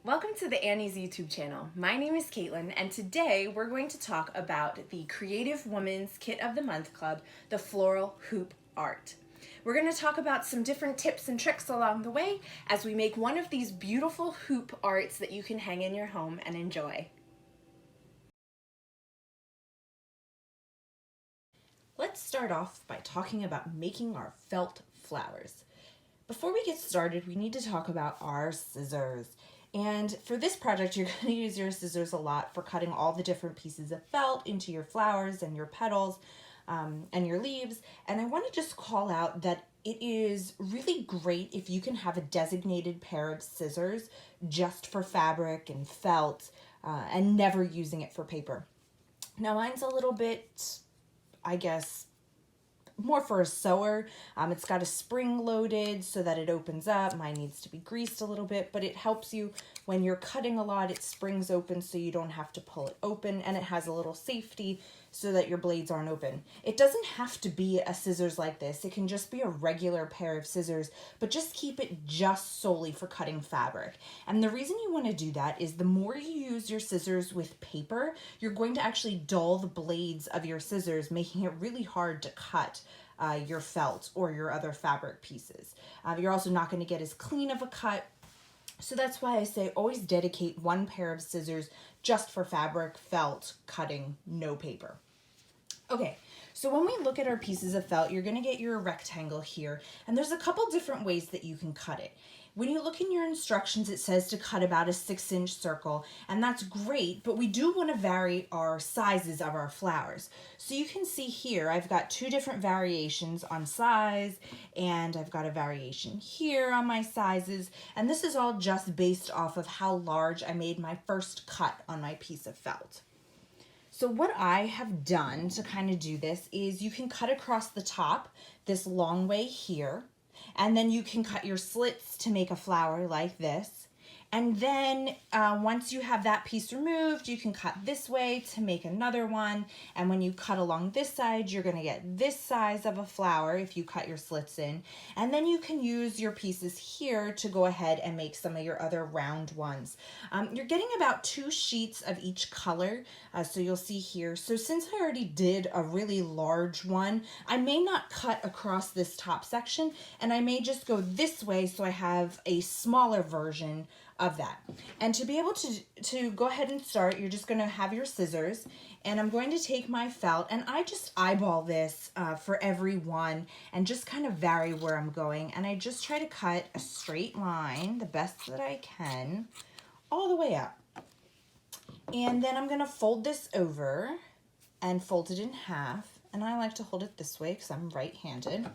Welcome to the Annie's YouTube channel. My name is Katelyn, and today we're going to talk about the Creative Woman's Kit of the Month Club, the Floral Hoop Art. We're going to talk about some different tips and tricks along the way as we make one of these beautiful hoop arts that you can hang in your home and enjoy. Let's start off by talking about making our felt flowers. Before we get started, we need to talk about our scissors. And for this project, you're going to use your scissors a lot for cutting all the different pieces of felt into your flowers and your petals and your leaves. And I want to just call out that it is really great if you can have a designated pair of scissors just for fabric and felt and never using it for paper. Now mine's a little bit, I guess, more for a sewer. It's got a spring loaded so that it opens up. Mine needs to be greased a little bit, but it helps you when you're cutting a lot. It springs open so you don't have to pull it open, and it has a little safety so that your blades aren't open. It doesn't have to be a scissors like this. It can just be a regular pair of scissors, but just keep it just solely for cutting fabric. And the reason you want to do that is the more you use your scissors with paper, you're going to actually dull the blades of your scissors, making it really hard to cut your felt or your other fabric pieces. You're also not going to get as clean of a cut. So that's why I say always dedicate one pair of scissors just for fabric, felt, cutting, no paper. Okay, so when we look at our pieces of felt, you're going to get your rectangle here, and there's a couple different ways that you can cut it. When you look in your instructions, it says to cut about a 6-inch circle, and that's great, but we do want to vary our sizes of our flowers. So you can see here, I've got two different variations on size, and I've got a variation here on my sizes, and this is all just based off of how large I made my first cut on my piece of felt. So what I have done to kind of do this is you can cut across the top this long way here, and then you can cut your slits to make a flower like this. And then once you have that piece removed, you can cut this way to make another one. And when you cut along this side, you're going to get this size of a flower if you cut your slits in. And then you can use your pieces here to go ahead and make some of your other round ones. You're getting about 2 sheets of each color, so you'll see here. So since I already did a really large one, I may not cut across this top section, and I may just go this way so I have a smaller version of that. And to be able to go ahead and start, you're just going to have your scissors, and I'm going to take my felt, and I just eyeball this for every one and just kind of vary where I'm going, and I just try to cut a straight line the best that I can all the way up. And then I'm going to fold this over and fold it in half, and I like to hold it this way because I'm right-handed.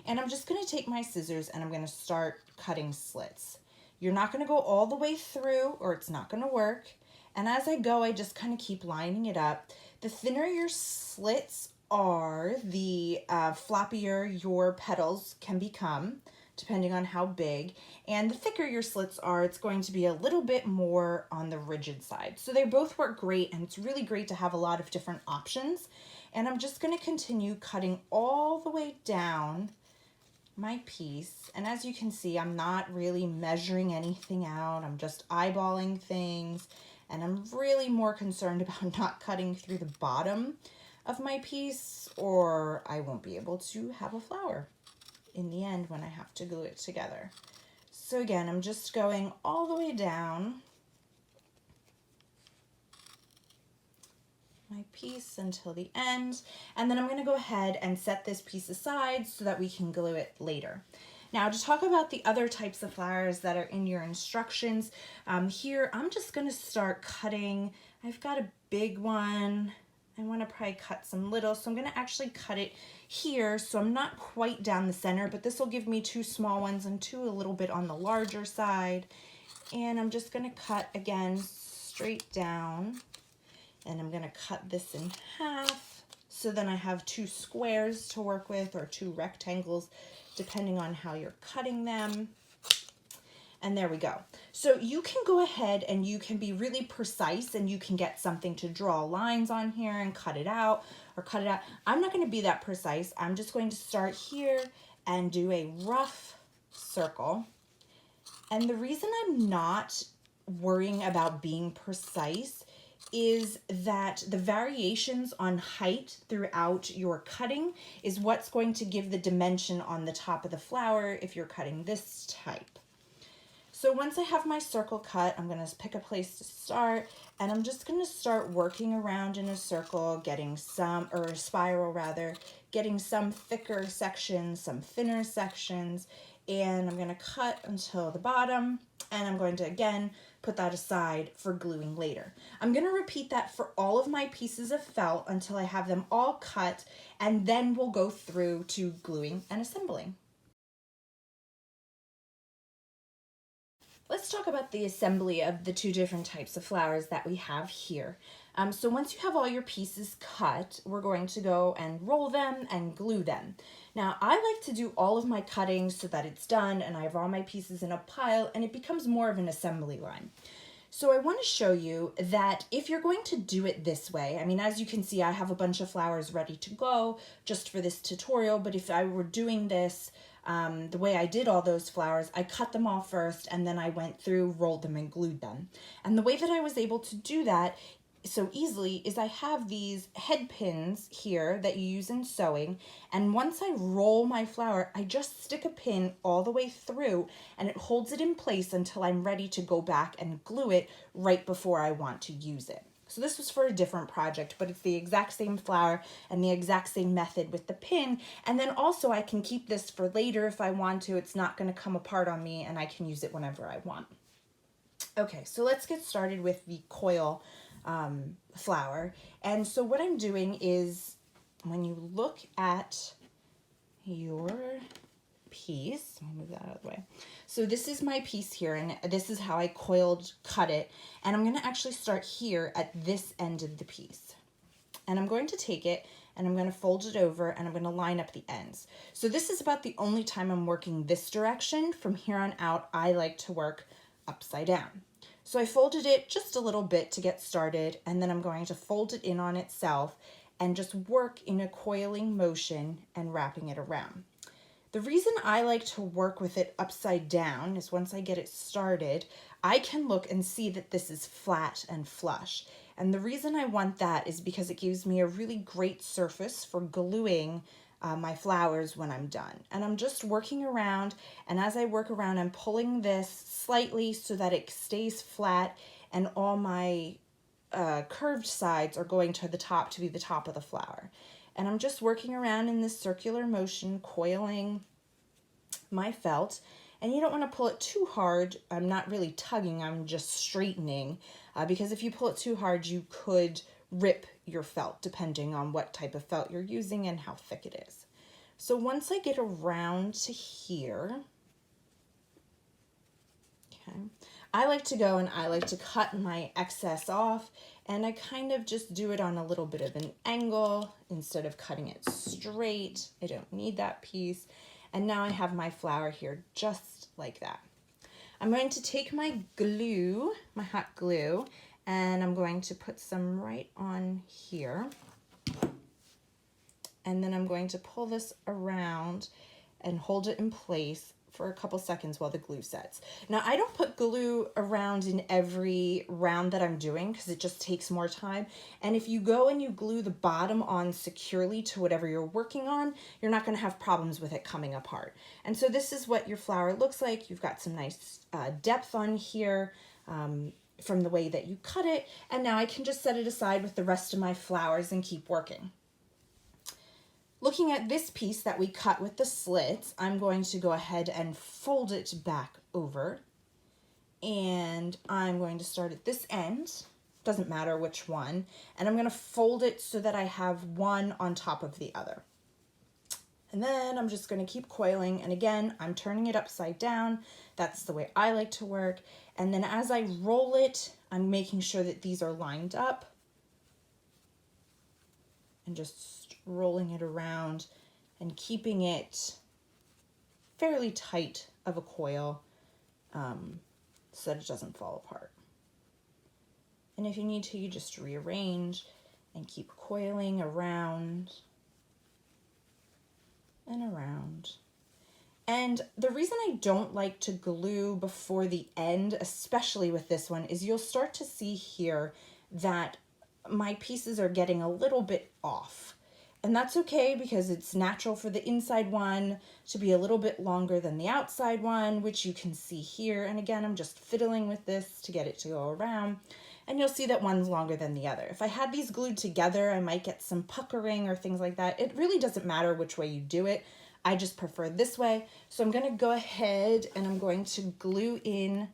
And I'm just going to take my scissors and I'm going to start cutting slits. You're not going to go all the way through or it's not going to work. And as I go, I just kind of keep lining it up. The thinner your slits are, the floppier your petals can become, depending on how big. And the thicker your slits are, it's going to be a little bit more on the rigid side. So they both work great, and it's really great to have a lot of different options. And I'm just going to continue cutting all the way down my piece, and as you can see, I'm not really measuring anything out. I'm just eyeballing things, and I'm really more concerned about not cutting through the bottom of my piece, or I won't be able to have a flower in the end when I have to glue it together. So again, I'm just going all the way down my piece until the end, and then I'm going to go ahead and set this piece aside so that we can glue it later. Now, to talk about the other types of flowers that are in your instructions, here I'm just going to start cutting. I've got a big one. I want to probably cut some little, so I'm going to actually cut it here, so I'm not quite down the center, but this will give me 2 small ones and 2 a little bit on the larger side. And I'm just going to cut again straight down. And I'm going to cut this in half, so then I have 2 squares to work with, or 2 rectangles, depending on how you're cutting them. And there we go. So you can go ahead and you can be really precise, and you can get something to draw lines on here and cut it out, or cut it out. I'm not going to be that precise. I'm just going to start here and do a rough circle. And the reason I'm not worrying about being precise is that the variations on height throughout your cutting is what's going to give the dimension on the top of the flower if you're cutting this type. So once I have my circle cut, I'm going to pick a place to start, and I'm just going to start working around in a circle, getting some, or a spiral rather, getting some thicker sections, some thinner sections, and I'm going to cut until the bottom, and I'm going to again put that aside for gluing later. I'm going to repeat that for all of my pieces of felt until I have them all cut, and then we'll go through to gluing and assembling. Let's talk about the assembly of the two different types of flowers that we have here. So once you have all your pieces cut, we're going to go and roll them and glue them. Now, I like to do all of my cutting so that it's done and I have all my pieces in a pile and it becomes more of an assembly line. So I want to show you that if you're going to do it this way, I mean, as you can see, I have a bunch of flowers ready to go just for this tutorial, but if I were doing this the way I did all those flowers, I cut them all first and then I went through, rolled them and glued them. And the way that I was able to do that so easily is I have these head pins here that you use in sewing, and once I roll my flower, I just stick a pin all the way through and it holds it in place until I'm ready to go back and glue it right before I want to use it. So this was for a different project, but it's the exact same flower and the exact same method with the pin. And then also I can keep this for later if I want to. It's not going to come apart on me and I can use it whenever I want. Okay, so let's get started with the coil flower. And so what I'm doing is when you look at your piece, let me move that out of the way. So this is my piece here, and this is how I cut it. And I'm going to actually start here at this end of the piece. And I'm going to take it and I'm going to fold it over and I'm going to line up the ends. So this is about the only time I'm working this direction. From here on out, I like to work upside down. So I folded it just a little bit to get started, and then I'm going to fold it in on itself and just work in a coiling motion and wrapping it around. The reason I like to work with it upside down is once I get it started, I can look and see that this is flat and flush. And the reason I want that is because it gives me a really great surface for gluing my flowers when I'm done. And I'm just working around, and as I work around, I'm pulling this slightly so that it stays flat and all my curved sides are going to the top to be the top of the flower. And I'm just working around in this circular motion, coiling my felt. And you don't want to pull it too hard. I'm not really tugging, I'm just straightening, because if you pull it too hard, you could rip your felt depending on what type of felt you're using and how thick it is. So once I get around to here, okay, I like to go and I like to cut my excess off, and I kind of just do it on a little bit of an angle instead of cutting it straight. I don't need that piece. And now I have my flower here just like that. I'm going to take my glue, my hot glue, and I'm going to put some right on here. And then I'm going to pull this around and hold it in place for a couple seconds while the glue sets. Now, I don't put glue around in every round that I'm doing because it just takes more time. And if you go and you glue the bottom on securely to whatever you're working on, you're not going to have problems with it coming apart. And so this is what your flower looks like. You've got some nice depth on here from the way that you cut it. And now I can just set it aside with the rest of my flowers and keep working. Looking at this piece that we cut with the slits, I'm going to go ahead and fold it back over. And I'm going to start at this end, doesn't matter which one, and I'm going to fold it so that I have one on top of the other. And then I'm just going to keep coiling, and again, I'm turning it upside down. That's the way I like to work. And then as I roll it, I'm making sure that these are lined up and just rolling it around and keeping it fairly tight of a coil so that it doesn't fall apart. And if you need to, you just rearrange and keep coiling around and around. And the reason I don't like to glue before the end, especially with this one, is you'll start to see here that my pieces are getting a little bit off. And that's okay because it's natural for the inside one to be a little bit longer than the outside one, which you can see here. And again, I'm just fiddling with this to get it to go around. And you'll see that one's longer than the other. If I had these glued together, I might get some puckering or things like that. It really doesn't matter which way you do it. I just prefer this way. So I'm gonna go ahead and I'm going to glue in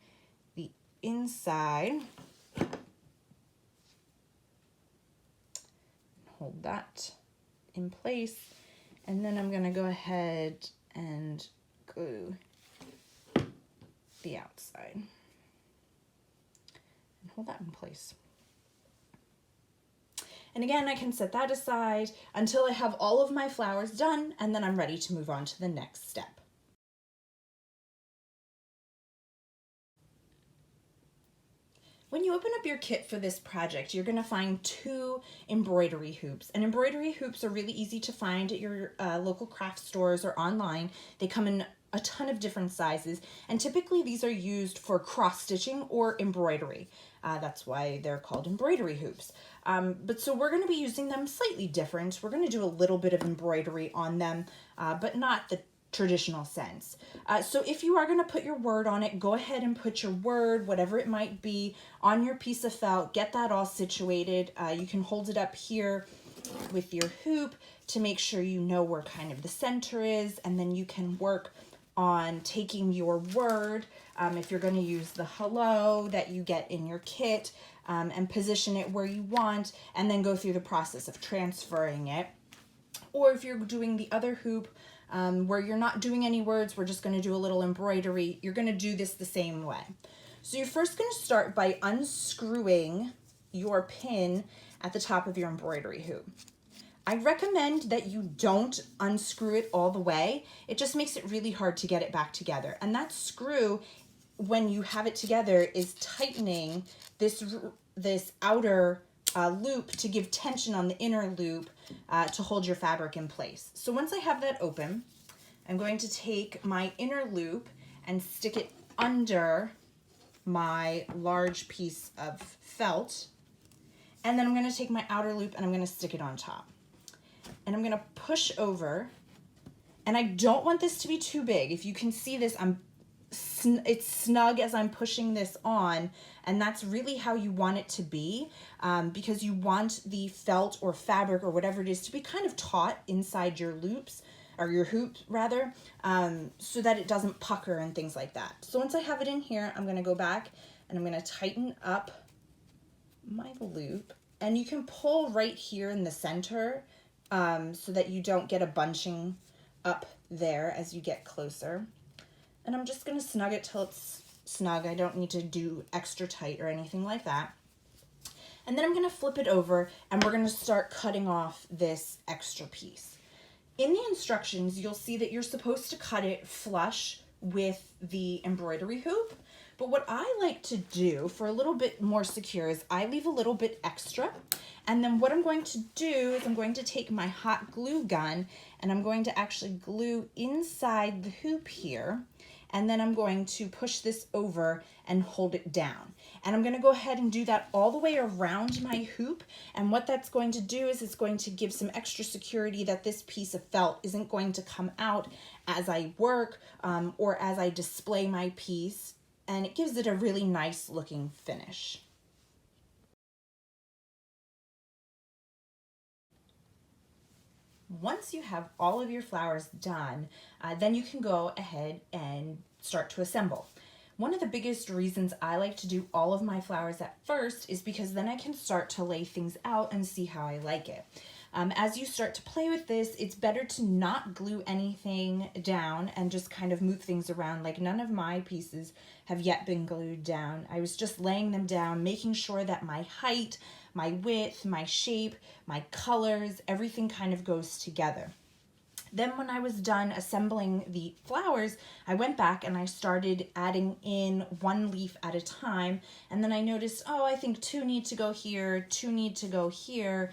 the inside. Hold that in place. And then I'm gonna go ahead and glue the outside. And hold that in place. And again, I can set that aside until I have all of my flowers done, and then I'm ready to move on to the next step. When you open up your kit for this project, you're gonna find 2 embroidery hoops. And embroidery hoops are really easy to find at your local craft stores or online. They come in a ton of different sizes, and typically these are used for cross stitching or embroidery. That's why they're called embroidery hoops. But so we're going to be using them slightly different. We're going to do a little bit of embroidery on them, but not the traditional sense. So if you are going to put your word on it, go ahead and put your word, whatever it might be, on your piece of felt. Get that all situated. You can hold it up here with your hoop to make sure you know where kind of the center is, and then you can work on taking your word, if you're going to use the hello that you get in your kit, and position it where you want, and then go through the process of transferring it. Or if you're doing the other hoop, where you're not doing any words, we're just going to do a little embroidery, you're going to do this the same way. So you're first going to start by unscrewing your pin at the top of your embroidery hoop. I recommend that you don't unscrew it all the way. It just makes it really hard to get it back together. And that screw, when you have it together, is tightening this outer loop to give tension on the inner loop to hold your fabric in place. So once I have that open, I'm going to take my inner loop and stick it under my large piece of felt. And then I'm going to take my outer loop and I'm going to stick it on top. And I'm going to push over, and I don't want this to be too big. If you can see this, it's snug as I'm pushing this on, and that's really how you want it to be, because you want the felt or fabric or whatever it is to be kind of taut inside your loops, or your hoops rather, so that it doesn't pucker and things like that. So once I have it in here, I'm going to go back and I'm going to tighten up my loop, and you can pull right here in the center, so that you don't get a bunching up there as you get closer. And I'm just going to snug it till it's snug. I don't need to do extra tight or anything like that. And then I'm going to flip it over, and we're going to start cutting off this extra piece. In the instructions, you'll see that you're supposed to cut it flush with the embroidery hoop. But what I like to do for a little bit more secure is I leave a little bit extra. And then what I'm going to do is I'm going to take my hot glue gun and I'm going to actually glue inside the hoop here. And then I'm going to push this over and hold it down. And I'm going to go ahead and do that all the way around my hoop. And what that's going to do is it's going to give some extra security that this piece of felt isn't going to come out as I work or as I display my piece. And it gives it a really nice looking finish. Once you have all of your flowers done, then you can go ahead and start to assemble. One of the biggest reasons I like to do all of my flowers at first is because then I can start to lay things out and see how I like it. As you start to play with this, it's better to not glue anything down and just kind of move things around. Like none of my pieces have yet been glued down. I was just laying them down, making sure that my height, my width, my shape, my colors, everything kind of goes together. Then when I was done assembling the flowers, I went back and I started adding in one leaf at a time. And then I noticed, oh, I think 2 need to go here, 2 need to go here,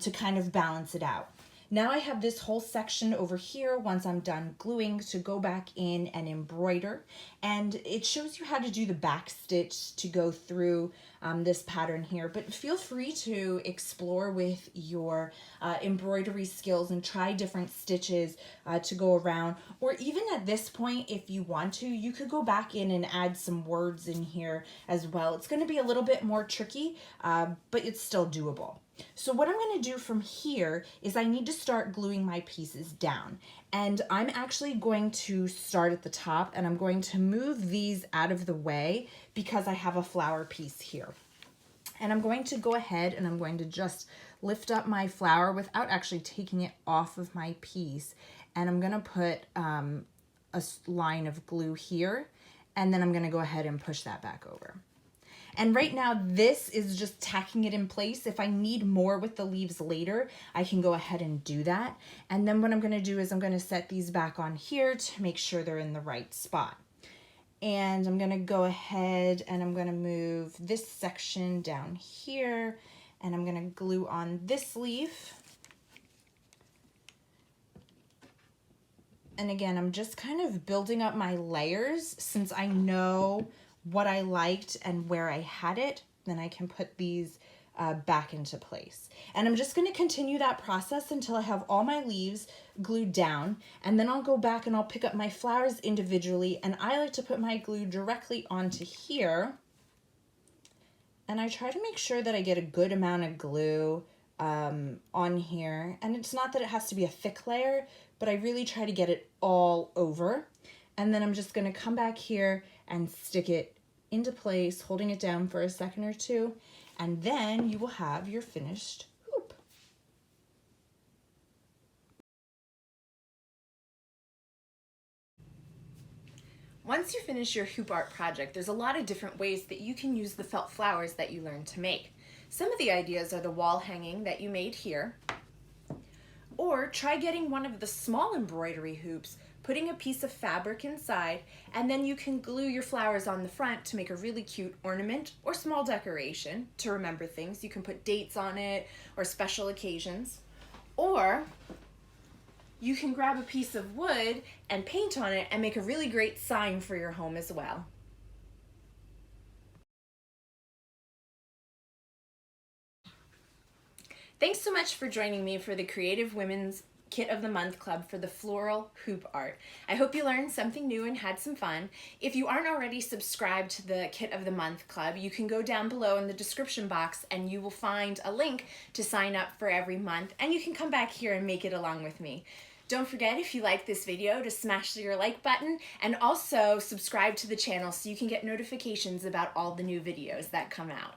to kind of balance it out. Now I have this whole section over here once I'm done gluing to go back in and embroider, and it shows you how to do the back stitch to go through this pattern here, but feel free to explore with your embroidery skills and try different stitches to go around, or even at this point, if you want to, you could go back in and add some words in here as well. It's going to be a little bit more tricky, but it's still doable. So what I'm going to do from here is I need to start gluing my pieces down, and I'm actually going to start at the top, and I'm going to move these out of the way because I have a flower piece here. And I'm going to go ahead and I'm going to just lift up my flower without actually taking it off of my piece, and I'm going to put a line of glue here, and then I'm going to go ahead and push that back over. And right now, this is just tacking it in place. If I need more with the leaves later, I can go ahead and do that. And then what I'm going to do is I'm going to set these back on here to make sure they're in the right spot. And I'm going to go ahead and I'm going to move this section down here, and I'm going to glue on this leaf. And again, I'm just kind of building up my layers since I know what I liked and where I had it, then I can put these back into place. And I'm just going to continue that process until I have all my leaves glued down, and then I'll go back and I'll pick up my flowers individually, and I like to put my glue directly onto here, and I try to make sure that I get a good amount of glue on here, and it's not that it has to be a thick layer, but I really try to get it all over. And then I'm just going to come back here and stick it into place, holding it down for a second or two, and then you will have your finished hoop. Once you finish your hoop art project, there's a lot of different ways that you can use the felt flowers that you learned to make. Some of the ideas are the wall hanging that you made here, or try getting one of the small embroidery hoops, putting a piece of fabric inside, and then you can glue your flowers on the front to make a really cute ornament or small decoration to remember things. You can put dates on it or special occasions. Or you can grab a piece of wood and paint on it and make a really great sign for your home as well. Thanks so much for joining me for the Creative Women's Kit of the Month Club for the floral hoop art. I hope you learned something new and had some fun. If you aren't already subscribed to the Kit of the Month Club, you can go down below in the description box and you will find a link to sign up for every month, and you can come back here and make it along with me. Don't forget, if you like this video, to smash your like button and also subscribe to the channel so you can get notifications about all the new videos that come out.